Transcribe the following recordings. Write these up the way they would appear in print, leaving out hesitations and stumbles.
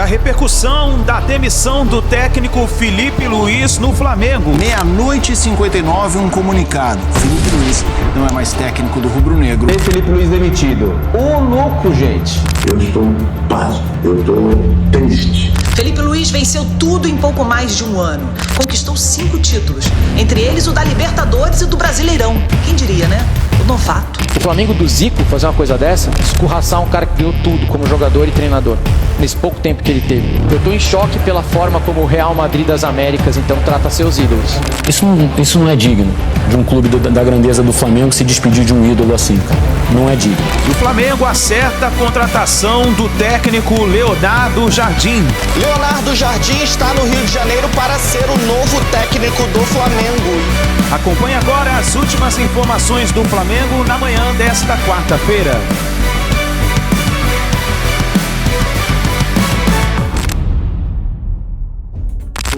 A repercussão da demissão do técnico Felipe Luiz no Flamengo. 00:59, um comunicado. Felipe Luiz não é mais técnico do rubro-negro. Tem Felipe Luiz demitido. Ô louco, gente. Eu estou pasmo, eu estou triste. Felipe Luiz venceu tudo em pouco mais de um ano. Conquistou 5 títulos, entre eles o da Libertadores e do Brasileirão. Quem diria, né? O novato. O Flamengo do Zico fazer uma coisa dessa, escorraçar um cara que ganhou tudo como jogador e treinador, nesse pouco tempo que ele teve. Eu tô em choque pela forma como o Real Madrid das Américas então trata seus ídolos. Isso não é digno de um clube da grandeza do Flamengo se despedir de um ídolo assim, cara. Não é digno. O Flamengo acerta a contratação do técnico Leonardo Jardim. Leonardo Jardim está no Rio de Janeiro para ser o novo técnico do Flamengo. Acompanhe agora as últimas informações do Flamengo na manhã desta quarta-feira.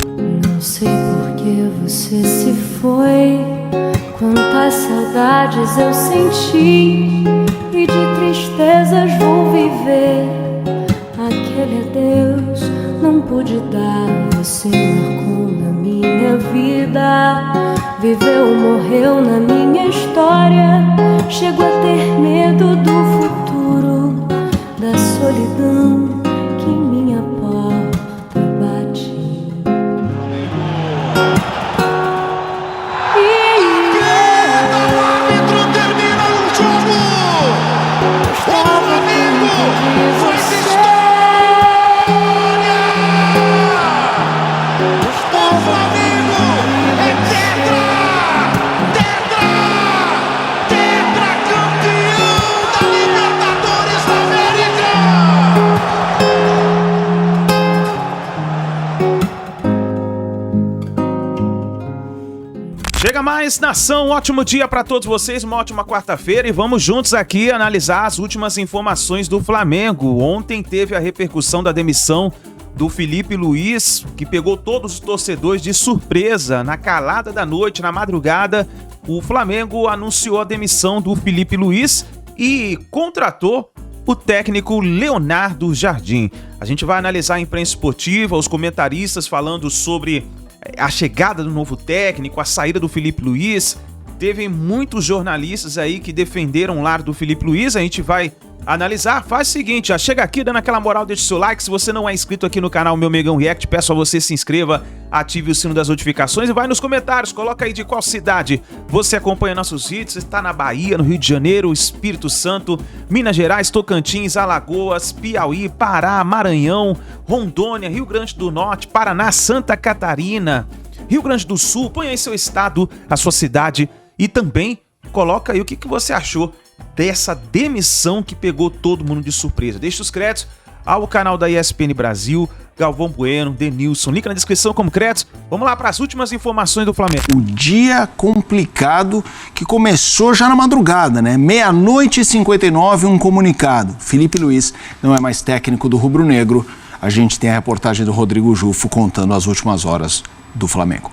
Não sei por que você se foi, quantas saudades eu senti, e de tristezas vou viver. Aquele adeus não pude dar, você marcou na minha vida. Viveu ou morreu na minha história. Chego a ter medo do futuro, da solidão que minha porta bate. O árbitro termina o jogo! O Flamengo faz história! O Flamengo é tetracampeão da Libertadores da América! Chega mais, nação, ótimo dia para todos vocês, uma ótima quarta-feira e vamos juntos aqui analisar as últimas informações do Flamengo. Ontem teve a repercussão da demissão do Felipe Luiz, que pegou todos os torcedores de surpresa. Na calada da noite, na madrugada, o Flamengo anunciou a demissão do Felipe Luiz e contratou o técnico Leonardo Jardim. A gente vai analisar a imprensa esportiva, os comentaristas falando sobre a chegada do novo técnico, a saída do Felipe Luiz. Teve muitos jornalistas aí que defenderam o lado do Felipe Luiz. A gente vai analisar. Faz o seguinte, já chega aqui dando aquela moral, deixa o seu like. Se você não é inscrito aqui no canal Meu Megão React, peço a você se inscreva, ative o sino das notificações e vai nos comentários, coloca aí de qual cidade você acompanha nossos vídeos. Você está na Bahia, no Rio de Janeiro, Espírito Santo, Minas Gerais, Tocantins, Alagoas, Piauí, Pará, Maranhão, Rondônia, Rio Grande do Norte, Paraná, Santa Catarina, Rio Grande do Sul. Põe aí seu estado, a sua cidade e também coloca aí o que você achou dessa demissão que pegou todo mundo de surpresa. Deixa os créditos ao canal da ESPN Brasil, Galvão Bueno, Denilson, link na descrição como créditos. Vamos lá para as últimas informações do Flamengo. O dia complicado que começou já na madrugada, né? 00:59, um comunicado. Felipe Luiz não é mais técnico do rubro-negro. A gente tem a reportagem do Rodrigo Jufo contando as últimas horas do Flamengo.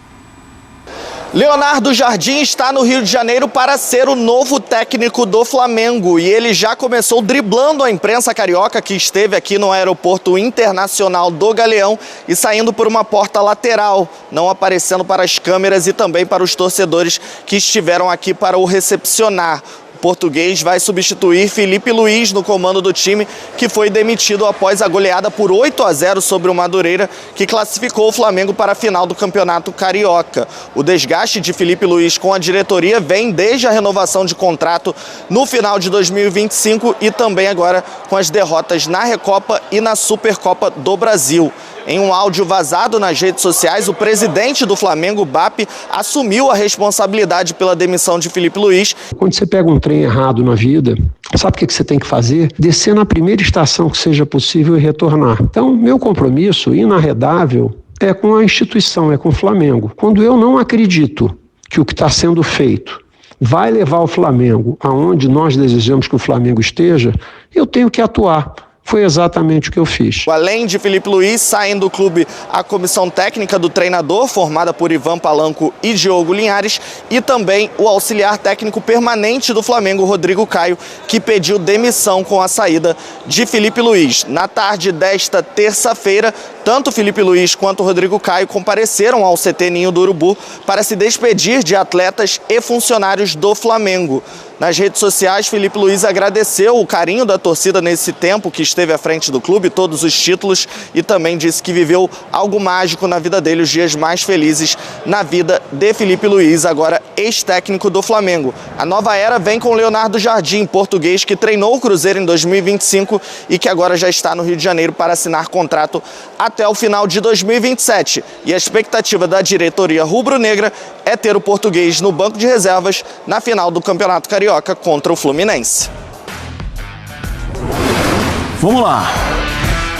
Leonardo Jardim está no Rio de Janeiro para ser o novo técnico do Flamengo e ele já começou driblando a imprensa carioca que esteve aqui no Aeroporto Internacional do Galeão e saindo por uma porta lateral, não aparecendo para as câmeras e também para os torcedores que estiveram aqui para o recepcionar. Português vai substituir Felipe Luiz no comando do time, que foi demitido após a goleada por 8-0 sobre o Madureira, que classificou o Flamengo para a final do Campeonato Carioca. O desgaste de Felipe Luiz com a diretoria vem desde a renovação de contrato no final de 2025 e também agora com as derrotas na Recopa e na Supercopa do Brasil. Em um áudio vazado nas redes sociais, o presidente do Flamengo, BAP, assumiu a responsabilidade pela demissão de Felipe Luiz. Quando você pega um trem errado na vida, sabe o que você tem que fazer? Descer na primeira estação que seja possível e retornar. Então, meu compromisso inarredável é com a instituição, é com o Flamengo. Quando eu não acredito que o que está sendo feito vai levar o Flamengo aonde nós desejamos que o Flamengo esteja, eu tenho que atuar. Foi exatamente o que eu fiz. Além de Filipe Luiz, saem do clube a comissão técnica do treinador, formada por Ivan Palanco e Diogo Linhares, e também o auxiliar técnico permanente do Flamengo, Rodrigo Caio, que pediu demissão com a saída de Filipe Luiz. Na tarde desta terça-feira, tanto Filipe Luiz quanto Rodrigo Caio compareceram ao CT Ninho do Urubu para se despedir de atletas e funcionários do Flamengo. Nas redes sociais, Filipe Luiz agradeceu o carinho da torcida nesse tempo que esteve à frente do clube, todos os títulos, e também disse que viveu algo mágico na vida dele, os dias mais felizes na vida de Filipe Luiz, agora ex-técnico do Flamengo. A nova era vem com Leonardo Jardim, português que treinou o Cruzeiro em 2025 e que agora já está no Rio de Janeiro para assinar contrato até o final de 2027. E a expectativa da diretoria rubro-negra é ter o português no banco de reservas na final do Campeonato Carioca contra o Fluminense. Vamos lá.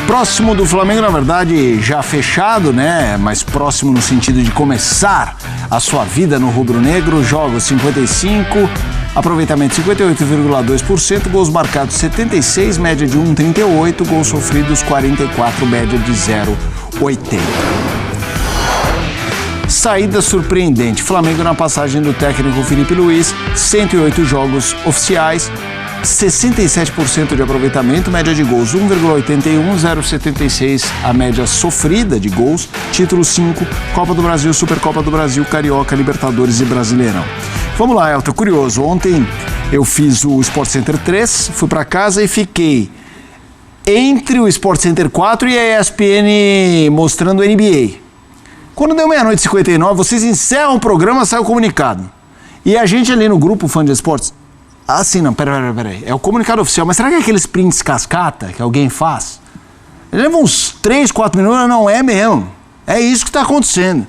Próximo do Flamengo, na verdade, já fechado, né? Mas próximo no sentido de começar a sua vida no rubro-negro. Jogos 55, aproveitamento 58,2%, gols marcados 76, média de 1,38, gols sofridos 44, média de 0,80. Saída surpreendente. Flamengo na passagem do técnico Filipe Luiz, 108 jogos oficiais, 67% de aproveitamento, média de gols 1,81, 0,76 a média sofrida de gols, título 5, Copa do Brasil, Supercopa do Brasil, Carioca, Libertadores e Brasileirão. Vamos lá, Elton, curioso, ontem eu fiz o Sport Center 3, fui para casa e fiquei entre o Sport Center 4 e a ESPN mostrando o NBA. Quando deu 00:59, vocês encerram o programa, sai o comunicado. E a gente ali no grupo Fã de Esportes, assim, não, peraí, é o comunicado oficial, mas será que é aqueles prints cascata que alguém faz? Leva uns 3, 4 minutos, não é mesmo. É isso que está acontecendo.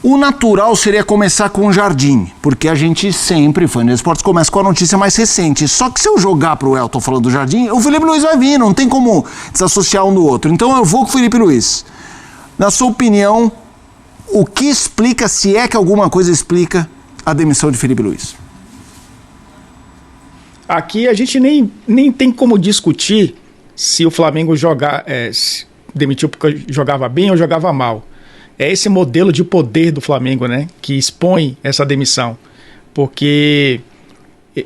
O natural seria começar com o Jardim, porque a gente sempre, Fã de Esportes, começa com a notícia mais recente. Só que se eu jogar pro Elton falando do Jardim, o Filipe Luiz vai vir, não tem como desassociar um do outro. Então eu vou com o Filipe Luiz. Na sua opinião, o que explica, se é que alguma coisa explica, a demissão de Filipe Luiz? Aqui a gente nem tem como discutir se o Flamengo demitiu porque jogava bem ou jogava mal. É esse modelo de poder do Flamengo, né, que expõe essa demissão. Porque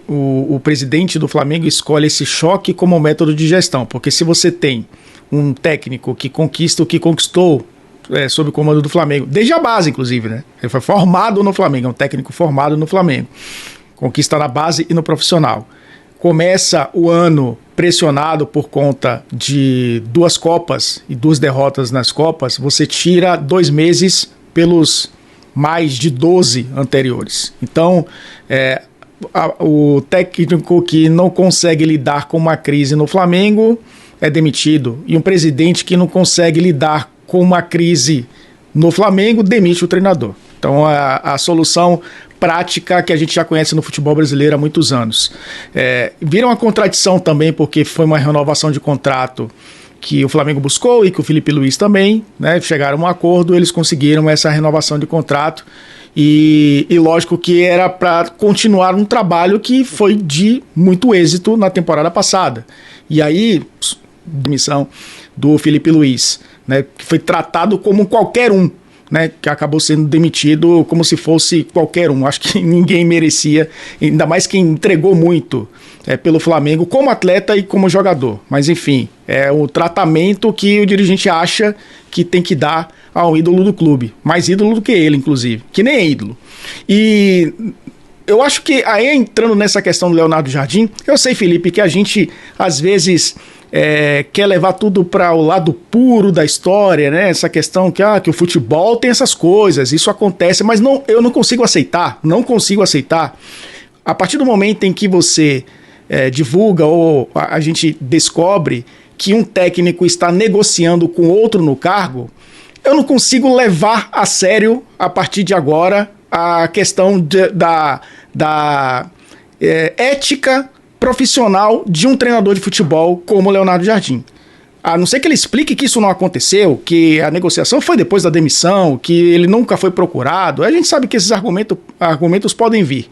o presidente do Flamengo escolhe esse choque como método de gestão. Porque se você tem um técnico que conquista o que conquistou sob o comando do Flamengo, desde a base, inclusive, né? Ele foi formado no Flamengo, é um técnico formado no Flamengo. Conquista na base e no profissional. Começa o ano pressionado por conta de 2 Copas e 2 derrotas nas Copas, você tira 2 meses pelos mais de 12 anteriores. Então, o técnico que não consegue lidar com uma crise no Flamengo é demitido. E um presidente que não consegue lidar com uma crise no Flamengo demite o treinador. Então, a solução prática que a gente já conhece no futebol brasileiro há muitos anos. Vira uma contradição também, porque foi uma renovação de contrato que o Flamengo buscou e que o Filipe Luiz também, né, chegaram a um acordo, eles conseguiram essa renovação de contrato e lógico que era para continuar um trabalho que foi de muito êxito na temporada passada. E aí, demissão do Filipe Luiz, né, que foi tratado como qualquer um, né, que acabou sendo demitido como se fosse qualquer um. Acho que ninguém merecia, ainda mais quem entregou muito pelo Flamengo como atleta e como jogador. Mas enfim, é o tratamento que o dirigente acha que tem que dar ao ídolo do clube. Mais ídolo do que ele, inclusive, que nem é ídolo. E eu acho que aí, entrando nessa questão do Leonardo Jardim, eu sei, Felipe, que a gente às vezes quer levar tudo para o lado puro da história, né? Essa questão que o futebol tem essas coisas, isso acontece, mas eu não consigo aceitar, A partir do momento em que você divulga ou a gente descobre que um técnico está negociando com outro no cargo, eu não consigo levar a sério, a partir de agora, a questão da ética profissional de um treinador de futebol como o Leonardo Jardim. A não ser que ele explique que isso não aconteceu, que a negociação foi depois da demissão, que ele nunca foi procurado, a gente sabe que esses argumentos podem vir.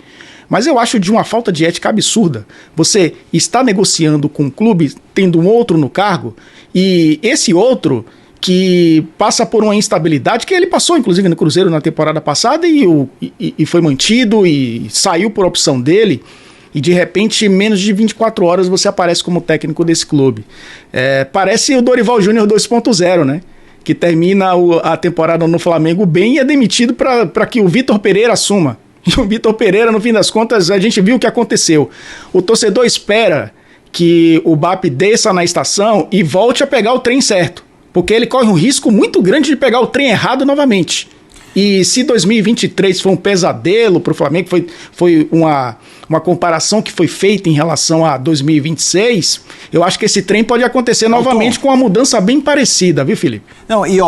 Mas eu acho de uma falta de ética absurda. Você está negociando com um clube, tendo um outro no cargo, e esse outro que passa por uma instabilidade, que ele passou, inclusive, no Cruzeiro na temporada passada, e foi mantido e saiu por opção dele, e de repente, em menos de 24 horas, você aparece como técnico desse clube. Parece o Dorival Júnior 2.0, né? Que termina a temporada no Flamengo bem e é demitido para que o Vitor Pereira assuma. E o Vitor Pereira, no fim das contas, a gente viu o que aconteceu. O torcedor espera que o BAP desça na estação e volte a pegar o trem certo, porque ele corre um risco muito grande de pegar o trem errado novamente. E se 2023 foi um pesadelo para o Flamengo, foi uma comparação que foi feita em relação a 2026, eu acho que esse trem pode acontecer novamente com uma mudança bem parecida, viu, Felipe? Não, e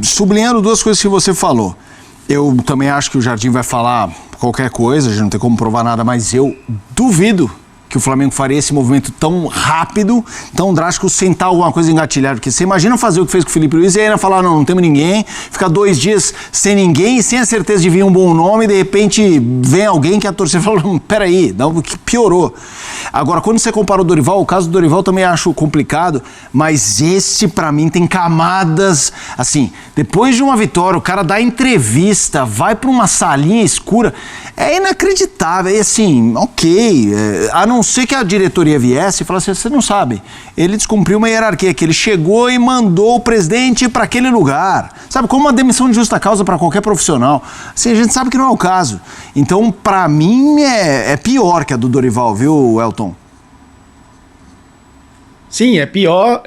sublinhando duas coisas que você falou. Eu também acho que o Jardim vai falar qualquer coisa, a gente não tem como provar nada, mas eu duvido que o Flamengo faria esse movimento tão rápido, tão drástico, sem estar alguma coisa engatilhada. Porque você imagina fazer o que fez com o Filipe Luís e ainda falar, não temos ninguém, ficar 2 dias sem ninguém e sem a certeza de vir um bom nome, e de repente vem alguém que a torcida fala, peraí, que piorou. Agora, quando você compara o Dorival, o caso do Dorival também acho complicado, mas esse pra mim tem camadas, assim, depois de uma vitória, o cara dá entrevista, vai pra uma salinha escura, é inacreditável, é assim, a não ser que a diretoria viesse e falasse, você não sabe, ele descumpriu uma hierarquia, que ele chegou e mandou o presidente para aquele lugar, sabe, como uma demissão de justa causa para qualquer profissional, assim, a gente sabe que não é o caso, então para mim é pior que a do Dorival, viu, Elton? Sim, é pior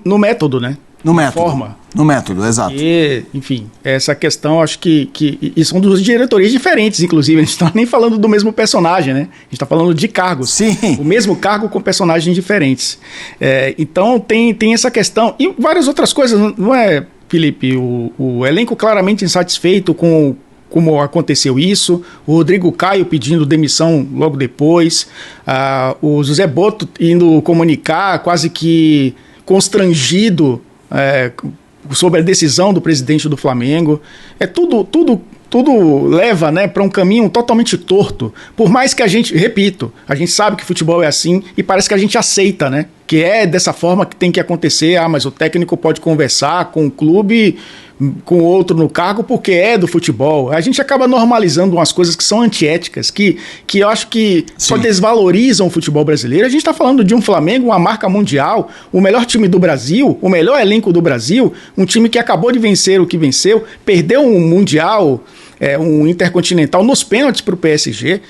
no método, né? No método. Forma. No método, exato. E, enfim, essa questão, acho que são duas diretorias diferentes, inclusive. A gente não está nem falando do mesmo personagem, né? A gente está falando de cargos. Sim. O mesmo cargo com personagens diferentes. Então, tem essa questão. E várias outras coisas, não é, Felipe? O elenco claramente insatisfeito com como aconteceu isso, o Rodrigo Caio pedindo demissão logo depois, o José Boto indo comunicar quase que constrangido sobre a decisão do presidente do Flamengo. Tudo leva, né, para um caminho totalmente torto. Por mais que a gente sabe que futebol é assim e parece que a gente aceita, né, que é dessa forma que tem que acontecer. Mas o técnico pode conversar com o clube, com outro no cargo, porque é do futebol. A gente acaba normalizando umas coisas que são antiéticas, que eu acho que só desvalorizam o futebol brasileiro. A gente está falando de um Flamengo, uma marca mundial, o melhor time do Brasil, o melhor elenco do Brasil, um time que acabou de vencer o que venceu, perdeu um Mundial, um Intercontinental nos pênaltis para o PSG,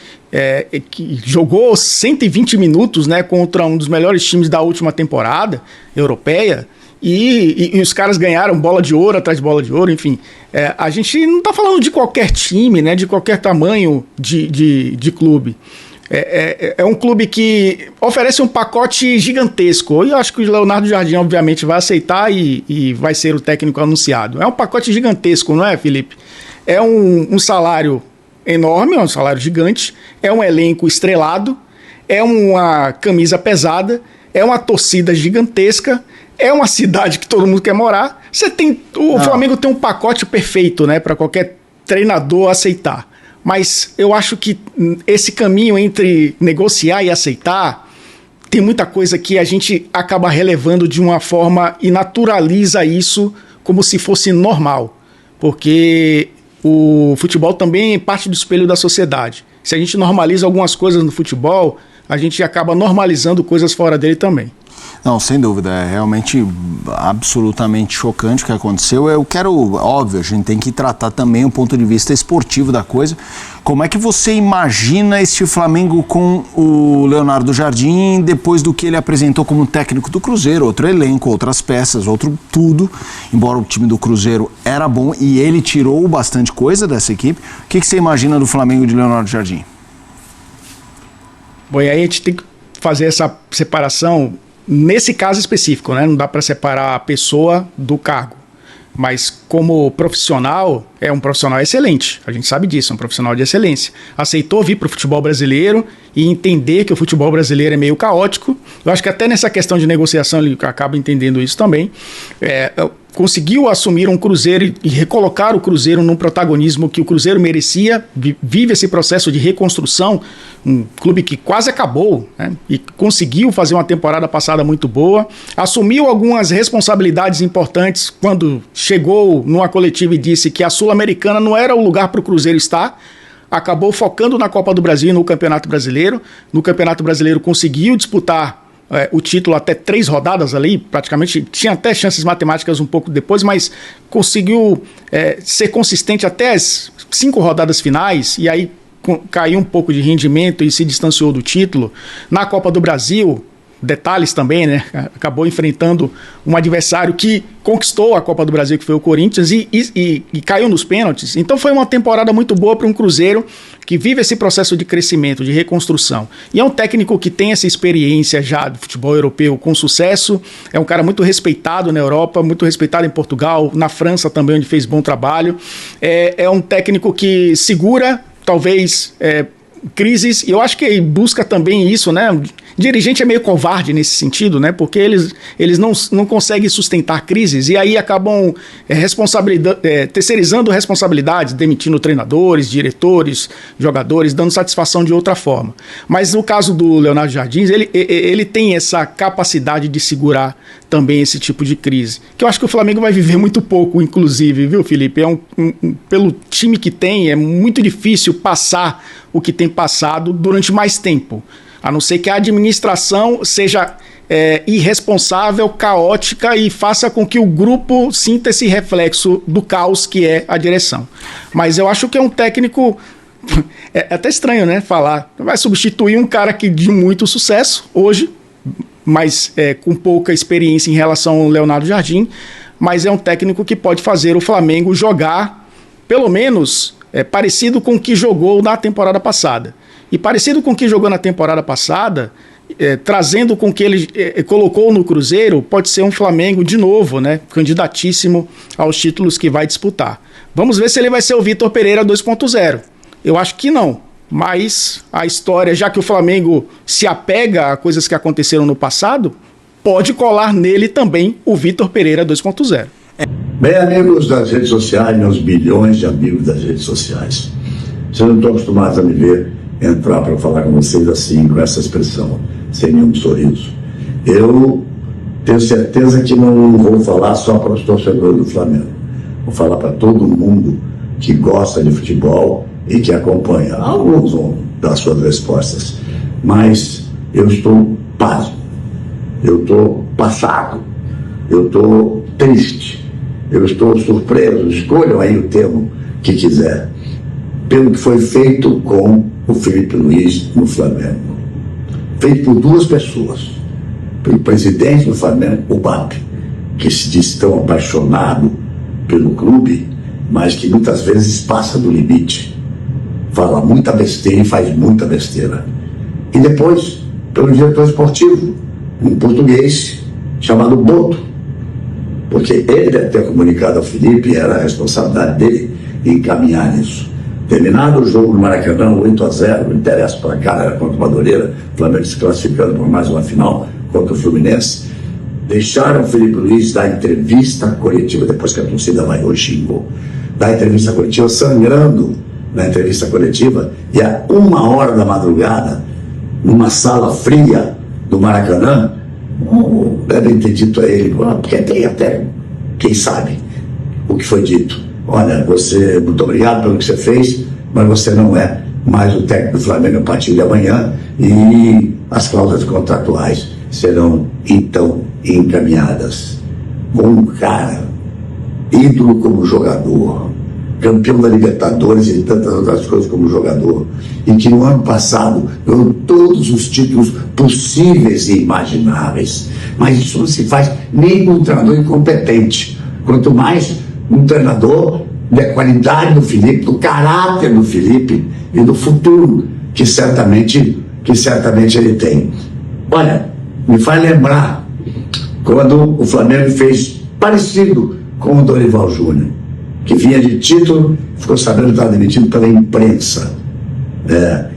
que jogou 120 minutos, né, contra um dos melhores times da última temporada europeia, e os caras ganharam bola de ouro atrás de bola de ouro, enfim. A gente não está falando de qualquer time, né, de qualquer tamanho de clube. É um clube que oferece um pacote gigantesco. E eu acho que o Leonardo Jardim, obviamente, vai aceitar e vai ser o técnico anunciado. É um pacote gigantesco, não é, Felipe? É um salário enorme, é um salário gigante, é um elenco estrelado, é uma camisa pesada, é uma torcida gigantesca, é uma cidade que todo mundo quer morar. O Flamengo tem um pacote perfeito, né, para qualquer treinador aceitar. Mas eu acho que esse caminho entre negociar e aceitar, tem muita coisa que a gente acaba relevando de uma forma e naturaliza isso como se fosse normal. Porque o futebol também é parte do espelho da sociedade. Se a gente normaliza algumas coisas no futebol, a gente acaba normalizando coisas fora dele também. Não, sem dúvida, é realmente absolutamente chocante o que aconteceu. Óbvio, a gente tem que tratar também o ponto de vista esportivo da coisa. Como é que você imagina este Flamengo com o Leonardo Jardim depois do que ele apresentou como técnico do Cruzeiro? Outro elenco, outras peças, outro tudo. Embora o time do Cruzeiro era bom e ele tirou bastante coisa dessa equipe. O que você imagina do Flamengo de Leonardo Jardim? Bom, e aí a gente tem que fazer essa separação nesse caso específico, né? Não dá para separar a pessoa do cargo. Mas como profissional, é um profissional excelente. A gente sabe disso, é um profissional de excelência. Aceitou vir para o futebol brasileiro e entender que o futebol brasileiro é meio caótico. Eu acho que até nessa questão de negociação ele acaba entendendo isso também. conseguiu assumir um Cruzeiro e recolocar o Cruzeiro num protagonismo que o Cruzeiro merecia, vive esse processo de reconstrução, um clube que quase acabou, né? E conseguiu fazer uma temporada passada muito boa, assumiu algumas responsabilidades importantes quando chegou numa coletiva e disse que a Sul-Americana não era o lugar para o Cruzeiro estar, acabou focando na Copa do Brasil e no Campeonato Brasileiro. No Campeonato Brasileiro conseguiu disputar o título até 3 rodadas ali, praticamente tinha até chances matemáticas um pouco depois, mas conseguiu ser consistente até as 5 rodadas finais, e aí caiu um pouco de rendimento e se distanciou do título. Na Copa do Brasil, detalhes também, né? Acabou enfrentando um adversário que conquistou a Copa do Brasil, que foi o Corinthians, e caiu nos pênaltis. Então foi uma temporada muito boa para um Cruzeiro que vive esse processo de crescimento, de reconstrução. E é um técnico que tem essa experiência já do futebol europeu com sucesso, é um cara muito respeitado na Europa, muito respeitado em Portugal, na França também, onde fez bom trabalho. É um técnico que segura, talvez, crises, e eu acho que busca também isso, né? Dirigente é meio covarde nesse sentido, né? Porque eles não conseguem sustentar crises e aí acabam terceirizando responsabilidades, demitindo treinadores, diretores, jogadores, dando satisfação de outra forma. Mas no caso do Leonardo Jardim, ele tem essa capacidade de segurar também esse tipo de crise, que eu acho que o Flamengo vai viver muito pouco, inclusive, viu, Felipe? Pelo time que tem, é muito difícil passar o que tem passado durante mais tempo. A não ser que a administração seja irresponsável, caótica e faça com que o grupo sinta esse reflexo do caos que é a direção. Mas eu acho que é um técnico... É até estranho, né, falar. Vai substituir um cara que de muito sucesso hoje, mas com pouca experiência em relação ao Leonardo Jardim, mas é um técnico que pode fazer o Flamengo jogar, pelo menos, parecido com o que jogou na temporada passada. E parecido com o que jogou na temporada passada, trazendo com o que ele colocou no Cruzeiro, pode ser um Flamengo de novo, né, candidatíssimo aos títulos que vai disputar. Vamos ver se ele vai ser o Vitor Pereira 2.0. Eu acho que não, mas a história, já que o Flamengo se apega a coisas que aconteceram no passado, pode colar nele também o Vitor Pereira 2.0. Bem, amigos das redes sociais, meus bilhões de amigos das redes sociais, vocês não estão acostumados a me ver entrar para falar com vocês assim, com essa expressão, sem nenhum sorriso. Eu tenho certeza que não vou falar só para os torcedores do Flamengo. Vou falar para todo mundo que gosta de futebol e que acompanha. Alguns vão dar suas respostas, mas eu estou pasmo, eu estou passado, eu estou triste, eu estou surpreso, escolham aí o termo que quiser, pelo que foi feito com o Filipe Luís no Flamengo. Feito por 2 pessoas, pelo presidente do Flamengo, o BAP, que se diz tão apaixonado pelo clube, mas que muitas vezes passa do limite, fala muita besteira e faz muita besteira. E depois, pelo diretor esportivo, um português chamado Boto, porque ele deve ter comunicado ao Filipe, era a responsabilidade dele encaminhar isso. Terminado o jogo no Maracanã, 8-0, não interessa para cá, era contra o Madureira, o Flamengo se classificando por mais uma final contra o Fluminense. Deixaram o Filipe Luís dar entrevista coletiva, depois que a torcida vaiou e xingou, dar entrevista coletiva, sangrando na entrevista coletiva, e a 1h da madrugada, numa sala fria do Maracanã, devem ter dito a ele, porque tem até, quem sabe, o que foi dito. Olha, você, muito obrigado pelo que você fez, mas você não é mais o técnico do Flamengo a partir de amanhã e as cláusulas contratuais serão então encaminhadas. Um cara, ídolo como jogador, campeão da Libertadores e tantas outras coisas como jogador, e que no ano passado ganhou todos os títulos possíveis e imagináveis. Mas isso não se faz nem com um treinador incompetente, quanto mais um treinador da qualidade do Filipe, do caráter do Filipe e do futuro que certamente ele tem. Olha, me faz lembrar quando o Flamengo fez parecido com o Dorival Júnior, que vinha de título, ficou sabendo que estava demitido pela imprensa.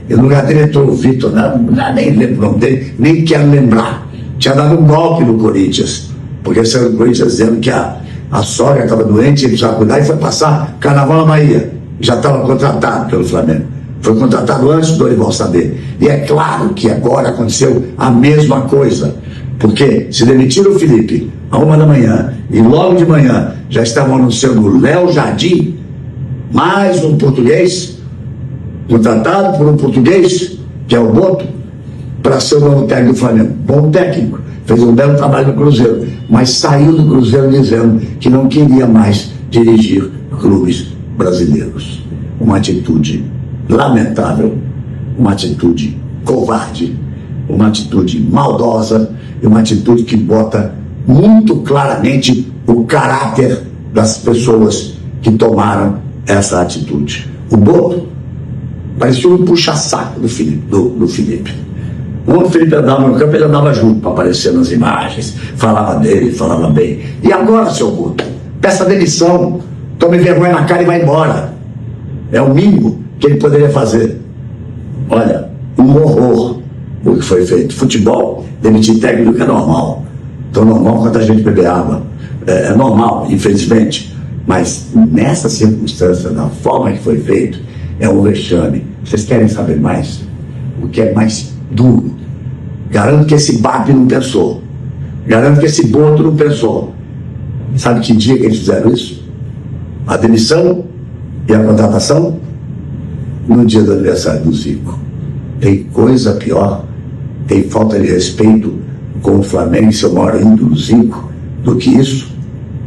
E no lugar dele entrou o Vitor, nem lembro o nome dele, nem quero lembrar. Tinha dado um golpe no Corinthians, porque saiu do Corinthians dizendo que A sogra estava doente, ele precisava cuidar e foi passar carnaval na Bahia. Já estava contratado pelo Flamengo. Foi contratado antes do Dorival saber. E é claro que agora aconteceu a mesma coisa. Porque se demitiram o Felipe à 1 da manhã e logo de manhã já estavam anunciando o Léo Jardim, mais um português, contratado por um português, que é o Boto, para ser o novo técnico do Flamengo. Bom técnico, fez um belo trabalho no Cruzeiro, mas saiu do Cruzeiro dizendo que não queria mais dirigir clubes brasileiros. Uma atitude lamentável, uma atitude covarde, uma atitude maldosa e uma atitude que bota muito claramente o caráter das pessoas que tomaram essa atitude. O Boto parecia um puxa-saco do Felipe. Quando o Felipe andava no campo, ele andava junto para aparecer nas imagens, falava dele, falava bem. E agora, seu Boto, peça demissão, tome vergonha na cara e vai embora. É o mínimo que ele poderia fazer. Olha, um horror o que foi feito. Futebol, demitir técnico é normal. Tão normal quanto a gente beber água. É normal, infelizmente. Mas nessa circunstância, da forma que foi feito, é um vexame. Vocês querem saber mais? O que é mais duro? Garanto que esse BAP não pensou. Garanto que esse Boto não pensou. Sabe que dia que eles fizeram isso? A demissão e a contratação? No dia do aniversário do Zico. Tem coisa pior, tem falta de respeito com o Flamengo e seu maior ídolo Zico do que isso.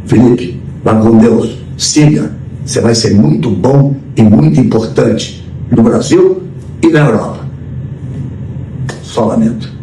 Felipe, vá com Deus, siga. Você vai ser muito bom e muito importante no Brasil e na Europa. Só lamento.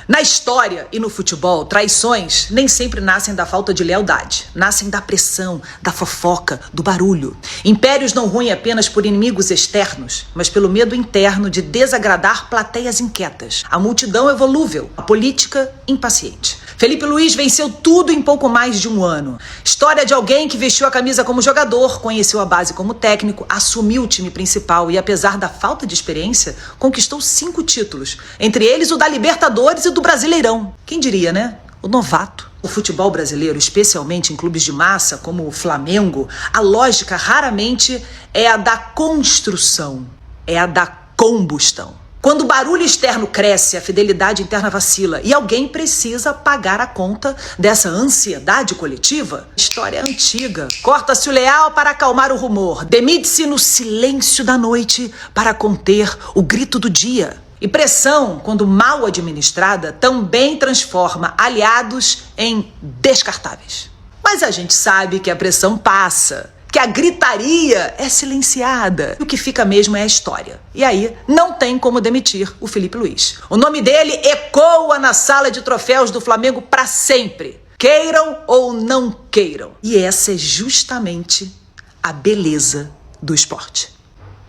Na história e no futebol, traições nem sempre nascem da falta de lealdade. Nascem da pressão, da fofoca, do barulho. Impérios não ruem apenas por inimigos externos, mas pelo medo interno de desagradar plateias inquietas. A multidão é volúvel, a política impaciente. Felipe Luiz venceu tudo em pouco mais de um ano. História de alguém que vestiu a camisa como jogador, conheceu a base como técnico, assumiu o time principal e, apesar da falta de experiência, conquistou 5 títulos. Entre eles o da Libertadores e do Brasileirão. Quem diria, né? O novato. O futebol brasileiro, especialmente em clubes de massa como o Flamengo, a lógica raramente é a da construção, é a da combustão. Quando o barulho externo cresce, a fidelidade interna vacila e alguém precisa pagar a conta dessa ansiedade coletiva. História antiga. Corta-se o leal para acalmar o rumor. Demite-se no silêncio da noite para conter o grito do dia. E pressão, quando mal administrada, também transforma aliados em descartáveis. Mas a gente sabe que a pressão passa, que a gritaria é silenciada. O que fica mesmo é a história. E aí, não tem como demitir o Felipe Luiz. O nome dele ecoa na sala de troféus do Flamengo para sempre. Queiram ou não queiram. E essa é justamente a beleza do esporte.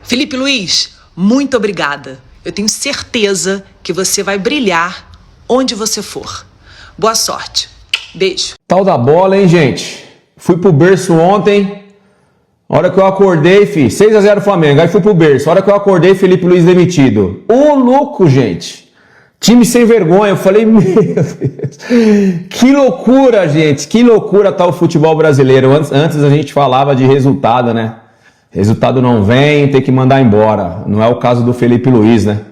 Felipe Luiz, muito obrigada. Eu tenho certeza que você vai brilhar onde você for. Boa sorte. Beijo. Tal da bola, hein, gente? Fui pro berço ontem. A hora que eu acordei, 6-0 Flamengo. Aí fui pro berço. A hora que eu acordei, Felipe Luiz demitido. Ô, louco, gente. Time sem vergonha. Eu falei, meu Deus. Que loucura, gente. Que loucura tá o futebol brasileiro. Antes a gente falava de resultado, né? Resultado não vem, tem que mandar embora. Não é o caso do Felipe Luiz, né?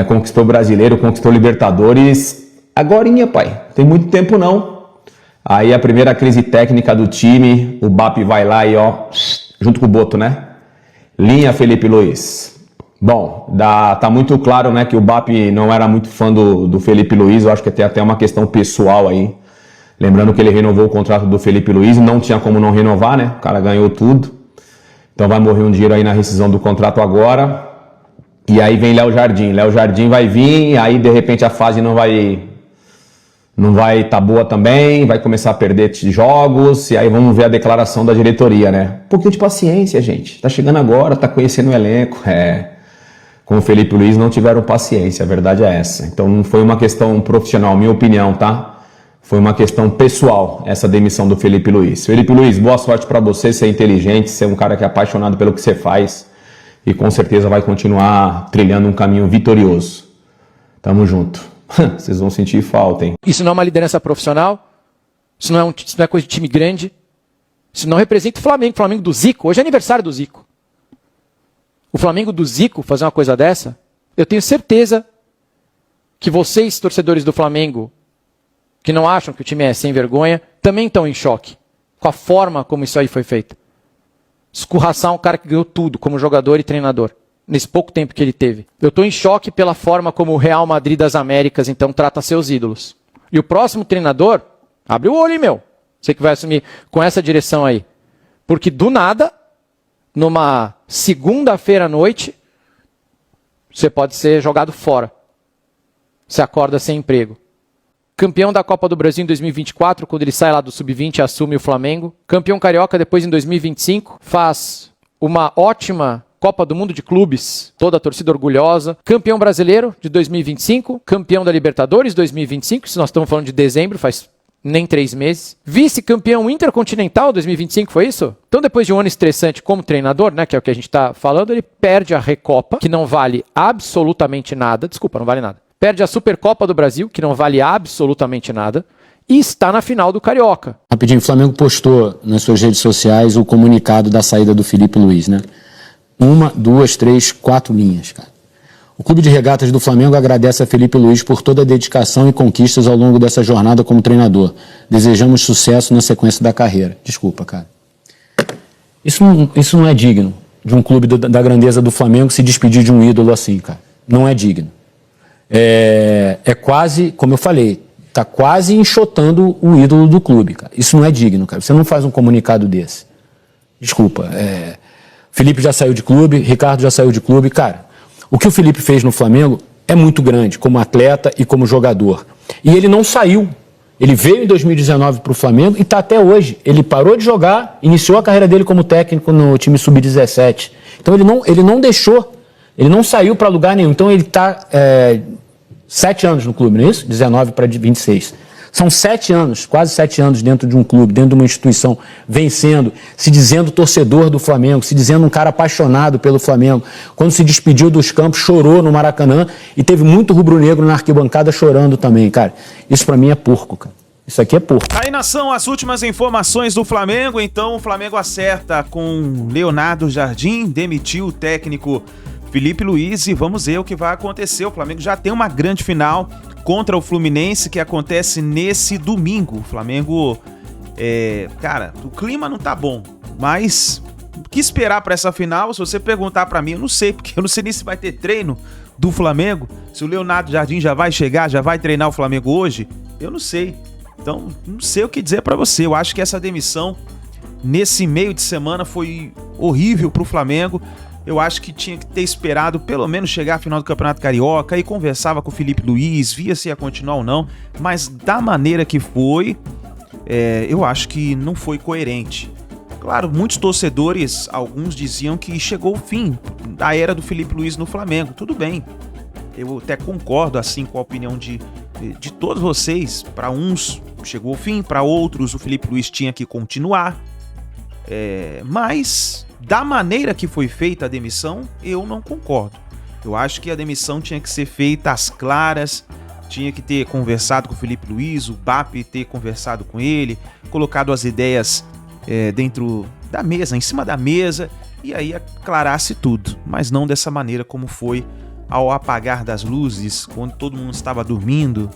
Conquistou o Brasileiro, conquistou Libertadores. Agorinha, pai. Tem muito tempo não. Aí a primeira crise técnica do time, o BAP vai lá e ó, junto com o Boto, né? Linha Felipe Luiz. Bom, tá muito claro, né, que o BAP não era muito fã do Felipe Luiz. Eu acho que tem até uma questão pessoal aí. Lembrando que ele renovou o contrato do Felipe Luiz, não tinha como não renovar, né? O cara ganhou tudo. Então vai morrer um dinheiro aí na rescisão do contrato agora. E aí vem Léo Jardim. Léo Jardim vai vir, aí de repente a fase não vai tá boa também, vai começar a perder jogos, e aí vamos ver a declaração da diretoria, né? Um pouquinho de paciência, gente. Tá chegando agora, tá conhecendo o elenco. Com o Felipe Luiz não tiveram paciência, a verdade é essa. Então não foi uma questão profissional, minha opinião, tá? Foi uma questão pessoal, essa demissão do Felipe Luiz. Felipe Luiz, boa sorte para você, ser inteligente, ser um cara que é apaixonado pelo que você faz e com certeza vai continuar trilhando um caminho vitorioso. Tamo junto. Vocês vão sentir falta, hein? Isso não é uma liderança profissional? Isso não é coisa de time grande. Isso não representa o Flamengo. O Flamengo do Zico. Hoje é aniversário do Zico. O Flamengo do Zico fazer uma coisa dessa, eu tenho certeza que vocês, torcedores do Flamengo, que não acham que o time é sem vergonha, também estão em choque com a forma como isso aí foi feito. Escorraçar um cara que ganhou tudo como jogador e treinador, nesse pouco tempo que ele teve. Eu estou em choque pela forma como o Real Madrid das Américas, então, trata seus ídolos. E o próximo treinador, abre o olho, hein, meu. Você que vai assumir com essa direção aí. Porque do nada, numa segunda-feira à noite, você pode ser jogado fora. Você acorda sem emprego. Campeão da Copa do Brasil em 2024, quando ele sai lá do Sub-20 e assume o Flamengo. Campeão carioca depois em 2025. Faz uma ótima Copa do Mundo de Clubes, toda a torcida orgulhosa. Campeão brasileiro de 2025. Campeão da Libertadores 2025, se nós estamos falando de dezembro, faz nem 3 meses. Vice-campeão intercontinental 2025, foi isso? Então, depois de um ano estressante como treinador, né, que é o que a gente está falando, ele perde a Recopa, que não vale absolutamente nada. Desculpa, não vale nada. Perde a Supercopa do Brasil, que não vale absolutamente nada, e está na final do Carioca. Rapidinho, o Flamengo postou nas suas redes sociais o comunicado da saída do Filipe Luiz, né? 1, 2, 3, 4 linhas, cara. O Clube de Regatas do Flamengo agradece a Filipe Luiz por toda a dedicação e conquistas ao longo dessa jornada como treinador. Desejamos sucesso na sequência da carreira. Desculpa, cara. Isso não é digno de um clube da grandeza do Flamengo se despedir de um ídolo assim, cara. Não é digno. É quase, como eu falei, tá quase enxotando o ídolo do clube, cara. Isso não é digno, cara. Você não faz um comunicado desse. Desculpa. Felipe já saiu de clube, Ricardo já saiu de clube. Cara, o que o Felipe fez no Flamengo é muito grande, como atleta e como jogador. E ele não saiu. Ele veio em 2019 para o Flamengo e está até hoje. Ele parou de jogar, iniciou a carreira dele como técnico no time Sub-17. Então ele não deixou. Ele não saiu para lugar nenhum. Então ele está 7 anos no clube, não é isso? 19 para 26. São 7 anos, quase 7 anos dentro de um clube, dentro de uma instituição, vencendo, se dizendo torcedor do Flamengo, se dizendo um cara apaixonado pelo Flamengo. Quando se despediu dos campos, chorou no Maracanã e teve muito rubro-negro na arquibancada chorando também, cara. Isso para mim é porco, cara. Isso aqui é porco. Aí, nação, as últimas informações do Flamengo. Então, o Flamengo acerta com Leonardo Jardim, demitiu o técnico Filipe Luiz e vamos ver o que vai acontecer. O Flamengo já tem uma grande final contra o Fluminense que acontece nesse domingo. O Flamengo, cara, o clima não tá bom, mas o que esperar pra essa final? Se você perguntar pra mim, eu não sei, porque eu não sei nem se vai ter treino do Flamengo, se o Leonardo Jardim já vai chegar, já vai treinar o Flamengo hoje, eu não sei. Então, não sei o que dizer pra você. Eu acho que essa demissão nesse meio de semana foi horrível pro Flamengo. Eu acho que tinha que ter esperado pelo menos chegar à final do Campeonato Carioca e conversava com o Filipe Luiz, via se ia continuar ou não, mas da maneira que foi, eu acho que não foi coerente. Claro, muitos torcedores, alguns diziam que chegou o fim da era do Filipe Luiz no Flamengo. Tudo bem, eu até concordo assim com a opinião de todos vocês. Para uns chegou o fim, para outros o Filipe Luiz tinha que continuar, mas da maneira que foi feita a demissão, eu não concordo. Eu acho que a demissão tinha que ser feita às claras, tinha que ter conversado com o Filipe Luiz, o BAP ter conversado com ele, colocado as ideias dentro da mesa, em cima da mesa, e aí aclarasse tudo. Mas não dessa maneira como foi ao apagar das luzes, quando todo mundo estava dormindo.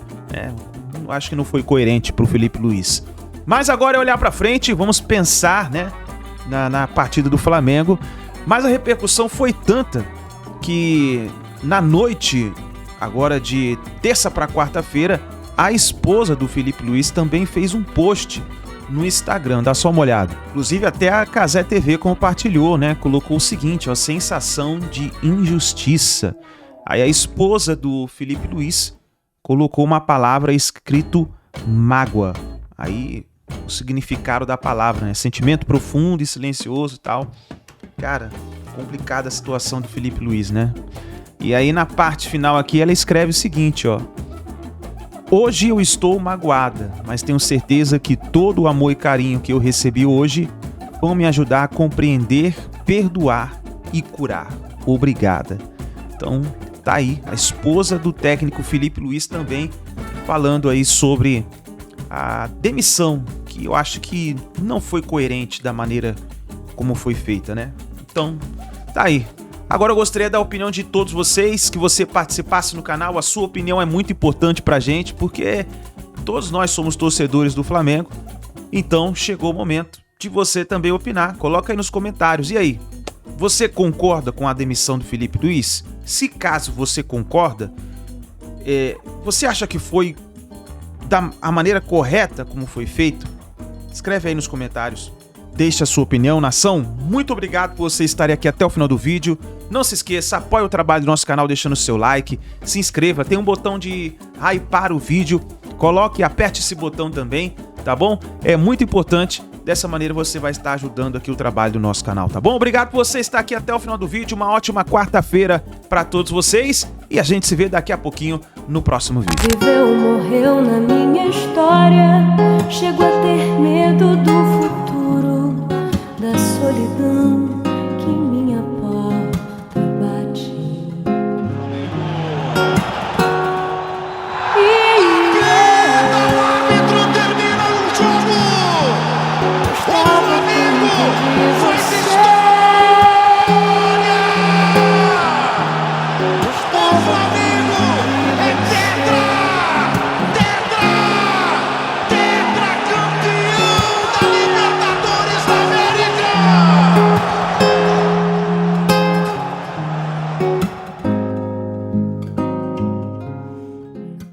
Eu acho que não foi coerente para o Filipe Luiz. Mas agora é olhar para frente, vamos pensar, né, na partida do Flamengo, mas a repercussão foi tanta que na noite, agora de terça para quarta-feira, a esposa do Filipe Luiz também fez um post no Instagram, dá só uma olhada. Inclusive até a Cazé TV compartilhou, né, colocou o seguinte, ó, sensação de injustiça. Aí a esposa do Filipe Luiz colocou uma palavra escrito mágoa. Aí o significado da palavra, né? Sentimento profundo e silencioso e tal. Cara, complicada a situação do Filipe Luiz, né? E aí na parte final aqui ela escreve o seguinte, ó. Hoje eu estou magoada, mas tenho certeza que todo o amor e carinho que eu recebi hoje vão me ajudar a compreender, perdoar e curar. Obrigada. Então, tá aí a esposa do técnico Filipe Luiz também falando aí sobre a demissão, que eu acho que não foi coerente da maneira como foi feita, né? Então, tá aí. Agora eu gostaria da opinião de todos vocês, que você participasse no canal. A sua opinião é muito importante pra gente, porque todos nós somos torcedores do Flamengo. Então chegou o momento de você também opinar. Coloca aí nos comentários. E aí, você concorda com a demissão do Filipe Luís? Se caso você concorda, você acha que foi a maneira correta como foi feito? Escreve aí nos comentários. Deixe a sua opinião, nação. Muito obrigado por você estar aqui até o final do vídeo. Não se esqueça, apoie o trabalho do nosso canal deixando o seu like. Se inscreva, tem um botão de hypar o vídeo. Coloque e aperte esse botão também, tá bom? É muito importante. Dessa maneira você vai estar ajudando aqui o trabalho do nosso canal, tá bom? Obrigado por você estar aqui até o final do vídeo. Uma ótima quarta-feira para todos vocês. E a gente se vê daqui a pouquinho no próximo vídeo. Viveu, morreu na minha história. Chego a ter medo